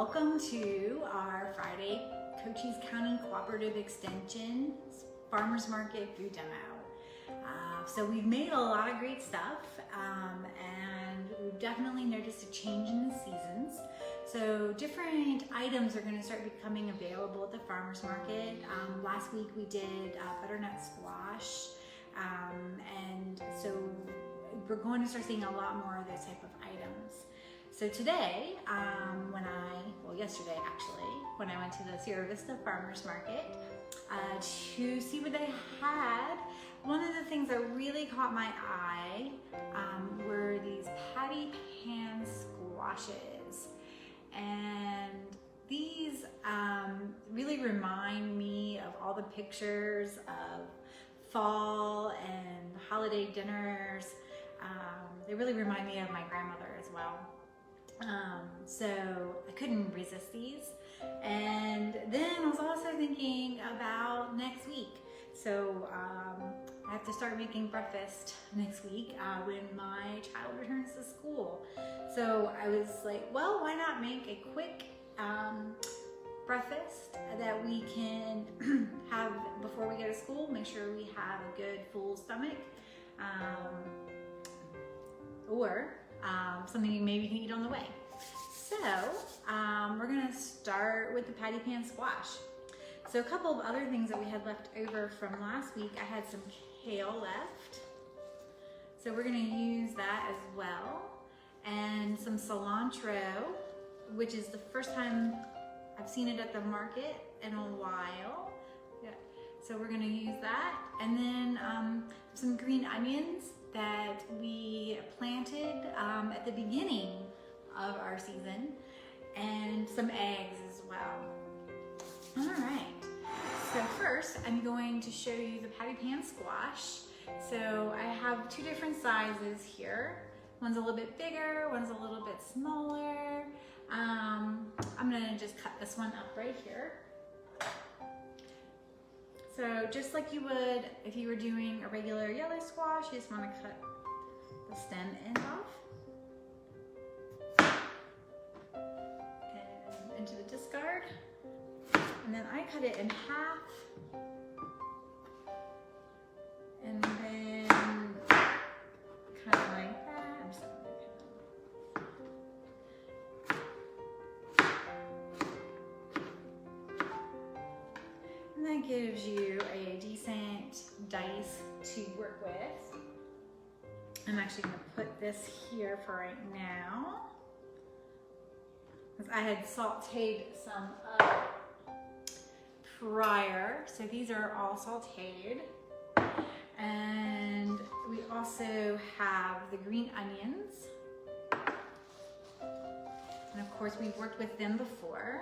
welcome to our Friday Cochise County Cooperative Extension Farmers Market food demo. So we've made a lot of great stuff and we've definitely noticed a change in the seasons. So different items are going to start becoming available at the farmers market. Last week we did butternut squash, and so we're going to start seeing a lot more of those type of items. So today, yesterday actually, when I went to the Sierra Vista Farmers Market to see what they had, one of the things that really caught my eye were these patty pan squashes. And these really remind me of all the pictures of fall and holiday dinners. They really remind me of my grandmother as well. So I couldn't resist these. And then I was also thinking about next week. So I have to start making breakfast next week when my child returns to school. So I was like, well, why not make a quick breakfast that we can have before we go to school, make sure we have a good full stomach, or something you maybe can eat on the way. So we're gonna start with the patty pan squash. So a couple of other things that we had left over from last week, I had some kale left. So we're gonna use that as well. And some cilantro, which is the first time I've seen it at the market in a while. Yeah. So we're gonna use that. And then some green onions that we planted at the beginning of our season, and some eggs as well. All right, so first I'm going to show you the patty pan squash. So I have two different sizes here. One's a little bit bigger, one's a little bit smaller. I'm gonna just cut this one up right here. So just like you would if you were doing a regular yellow squash, you just want to cut the stem end off and into the discard. And then I cut it in half, and then kind of like that. I'm just and that gives you a decent dice to work with. I'm actually going to put this here for right now, because I had sauteed some up prior. So these are all sauteed. And we also have the green onions. And of course we've worked with them before.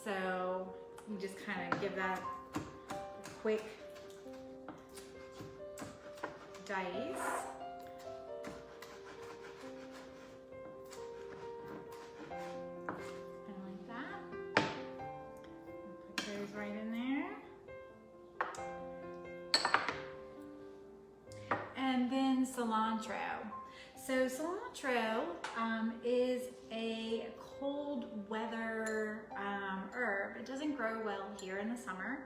So you just kind of give that a quick dice. Kind of like that. Put those right in there. And then cilantro. So cilantro is a cold weather herb. It doesn't grow well here in the summer.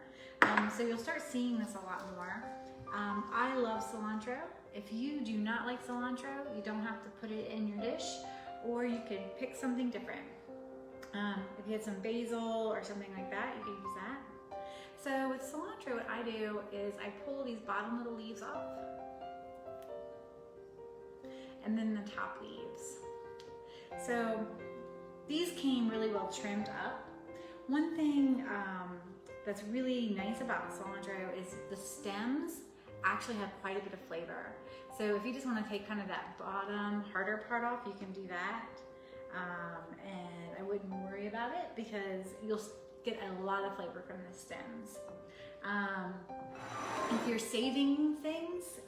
So you'll start seeing this a lot more. I love cilantro. If you do not like cilantro, you don't have to put it in your dish, or you could pick something different. If you had some basil or something like that, you could use that. So with cilantro, what I do is I pull these bottom little leaves off, and then the top leaves. So these came really well trimmed up. One thing that's really nice about cilantro is the stems actually have quite a bit of flavor. So if you just want to take kind of that bottom harder part off, you can do that. And I wouldn't worry about it because you'll get a lot of flavor from the stems. If you're saving things,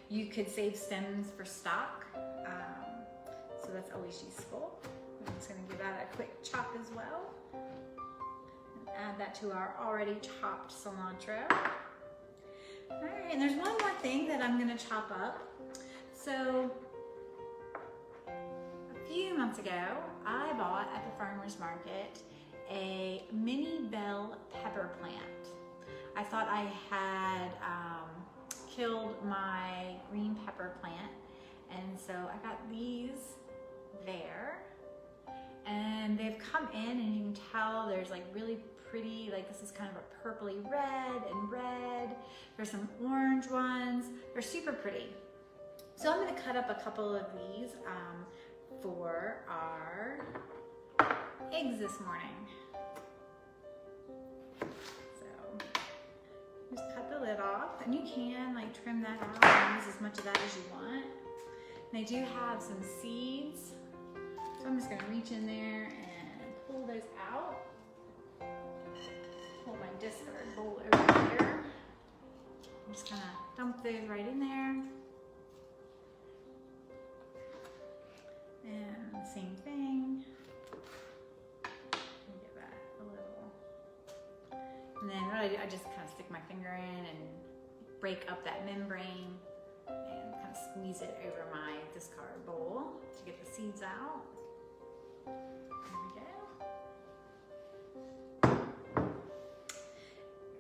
you could save stems for stock. So that's always useful. I'm just gonna give that a quick chop as well. And add that to our already chopped cilantro. All right, and there's one more thing that I'm gonna chop up. So a few months ago, I bought at the farmer's market a mini bell pepper plant. I thought I had killed my green pepper plant, and so I got these there, and they've come in, and you can tell there's like really pretty, like this is kind of a purpley red and red. There's some orange ones. They're super pretty. So I'm going to cut up a couple of these for our eggs this morning. So just cut the lid off, and you can like trim that out and use as much of that as you want. And they do have some seeds, so I'm just going to reach in there and pull those out. Pull my discard bowl over here. I'm just going to dump those right in there. And same thing. Give that a little. And then what I just kind of stick my finger in and break up that membrane and kind of squeeze it over my discard bowl to get the seeds out. There we go.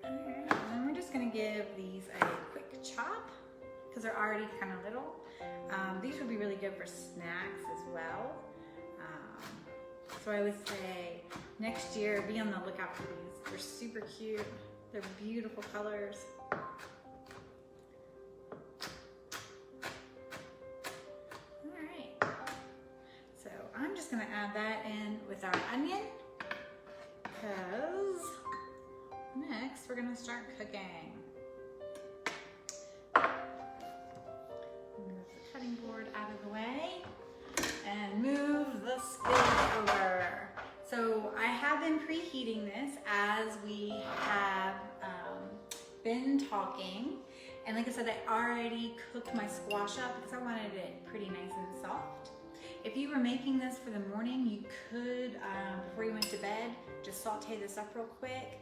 Alright, and then we're just going to give these a quick chop because they're already kind of little. These would be really good for snacks as well. So I would say next year, be on the lookout for these. They're super cute. They're beautiful colors. All right. So I'm just gonna add that in with our onion because next we're gonna start cooking. Move the cutting board out of the way and move the skillet over. So I have been preheating this as we have been talking. And like I said, I already cooked my squash up because I wanted it pretty nice and soft. If you were making this for the morning, you could, before you went to bed, just saute this up real quick,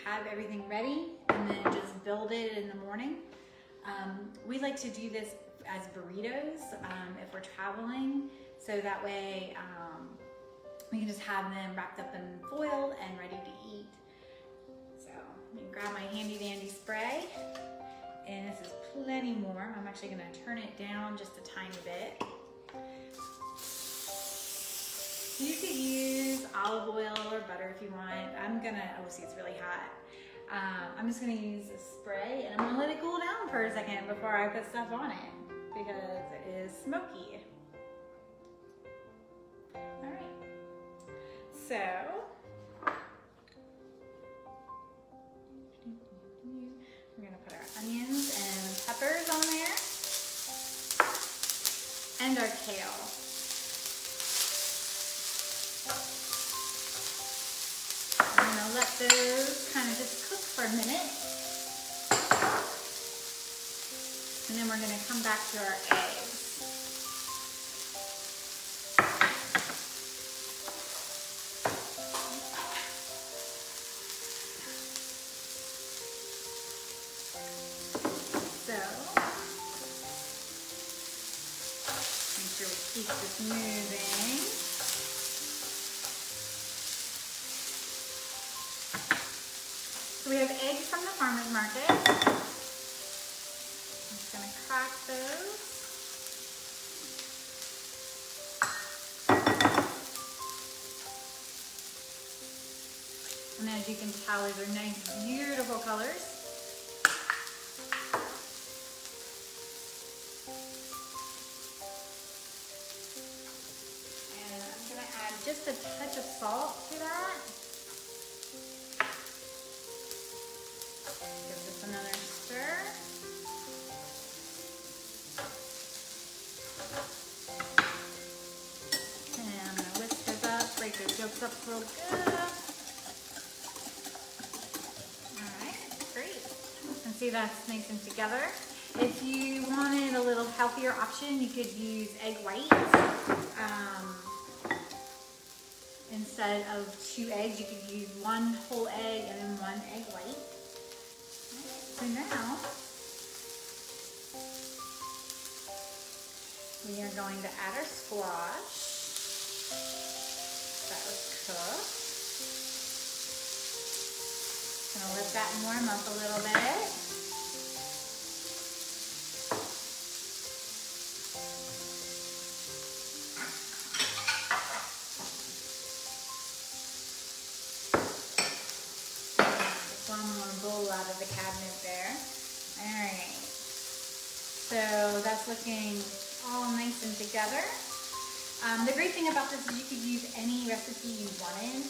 have everything ready, and then just build it in the morning. We like to do this as burritos if we're traveling, so that way we can just have them wrapped up in foil and ready to eat. So let me grab my handy dandy spray, and this is plenty more. I'm actually going to turn it down just a tiny bit. You could use olive oil or butter if you want. I'm gonna, oh see, it's really hot. I'm just gonna use a spray, and I'm gonna let it cool down for a second before I put stuff on it because it is smoky. All right, so we're gonna put our onions and peppers on there, and our kale. I'm gonna let those kind of just cook for a minute. And then we're gonna come back to our eggs. So, make sure we keep this moving. So we have eggs from the farmer's market. I'm just gonna crack those. And as you can tell, these are nice, beautiful colors. And I'm gonna add just a touch of salt to that. Give this another stir. And I'm going to whisk this up, break those yolks up real good. Alright, great. And see, that's nice and together. If you wanted a little healthier option, you could use egg whites. Instead of 2 eggs, you could use 1 whole egg and then 1 egg white. So now, We are going to add our squash. That was cooked. Gonna let that warm up a little bit. Out of the cabinet there. All right, so that's looking all nice and together. The great thing about this is you could use any recipe you wanted,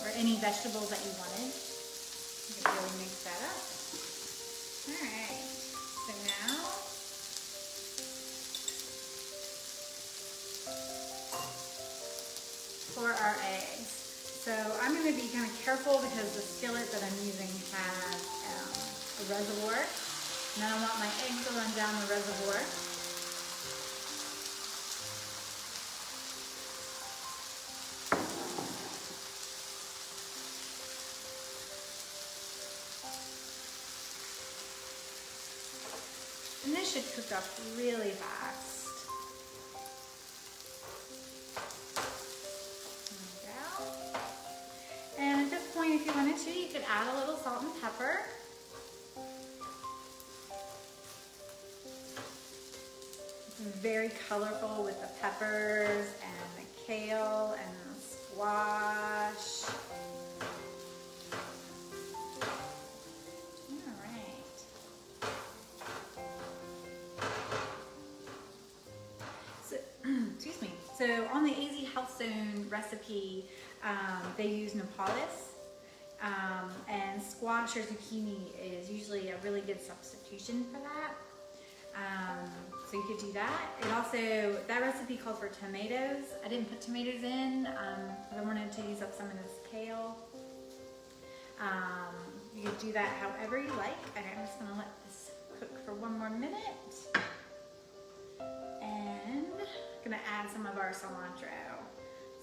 or any vegetables that you wanted. You can really mix that up. All right, so now for our eggs. So I'm going to be kind of careful because the skillet that I'm using has a reservoir, and I don't want my eggs to run down the reservoir. And this should cook up really fast. If you wanted to, you could add a little salt and pepper. It's very colorful with the peppers and the kale and the squash. All right. So, excuse me. So on the AZ Health Zone recipe, they use Nepalese. And squash or zucchini is usually a really good substitution for that. So you could do that. It also, that recipe called for tomatoes. I didn't put tomatoes in because I wanted to use up some of this kale. You could do that however you like. Okay, I'm just gonna let this cook for one more minute. And I'm gonna add some of our cilantro.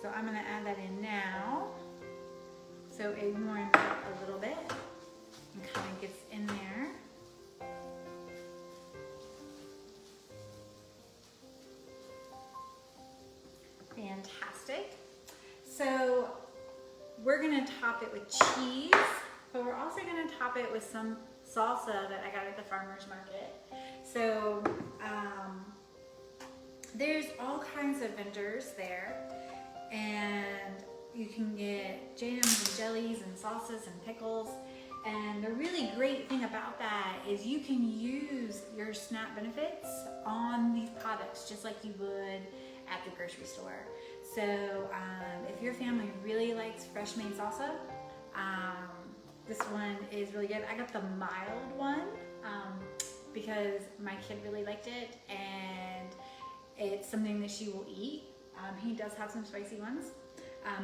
So I'm gonna add that in now. So it warms up a little bit and kind of gets in there. Fantastic. So we're gonna top it with cheese, but we're also gonna top it with some salsa that I got at the farmer's market. So there's all kinds of vendors there, and you can get jams and jellies and salsas and pickles. And the really great thing about that is you can use your SNAP benefits on these products just like you would at the grocery store. So if your family really likes fresh made salsa, this one is really good. I got the mild one because my kid really liked it, and it's something that she will eat. He does have some spicy ones.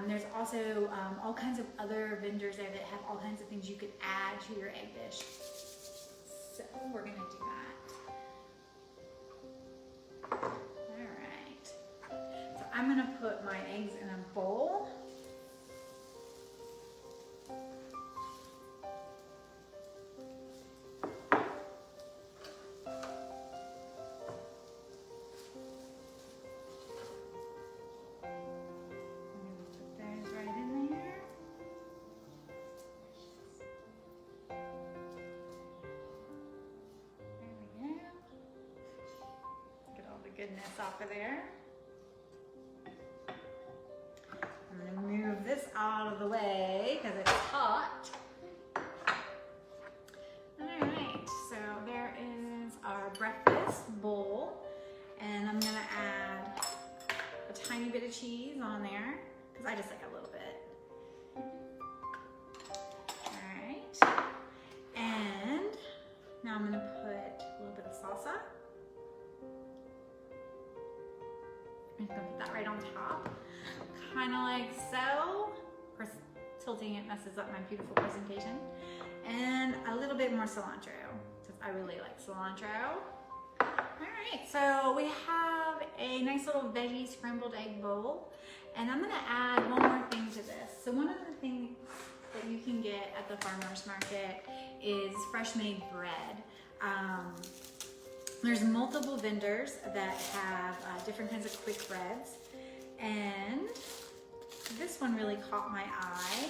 There's also all kinds of other vendors there that have all kinds of things you could add to your egg dish. So we're gonna do that. All right. So I'm gonna put my eggs in a bowl. Goodness off of there. I'm gonna move this out of the way because it's hot. All right, so there is our breakfast bowl, and I'm gonna add a tiny bit of cheese on there because I just like a little bit. All right, and now I'm gonna put a little bit of salsa. I'm just gonna put that right on top, kind of like so. Of course, tilting it messes up my beautiful presentation. And a little bit more cilantro, because I really like cilantro. All right, so we have a nice little veggie scrambled egg bowl, and I'm gonna add one more thing to this. So one of the things that you can get at the farmer's market is fresh made bread. There's multiple vendors that have different kinds of quick breads, and this one really caught my eye.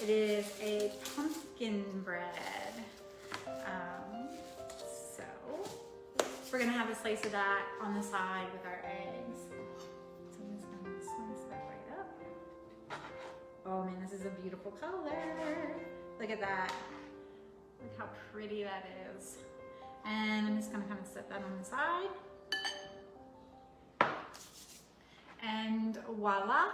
It is a pumpkin bread. So we're gonna have a slice of that on the side with our eggs. So I'm just gonna slice that right up. Oh man, this is a beautiful color. Look at that. Look how pretty that is. And I'm just gonna kind of set that on the side. And voila,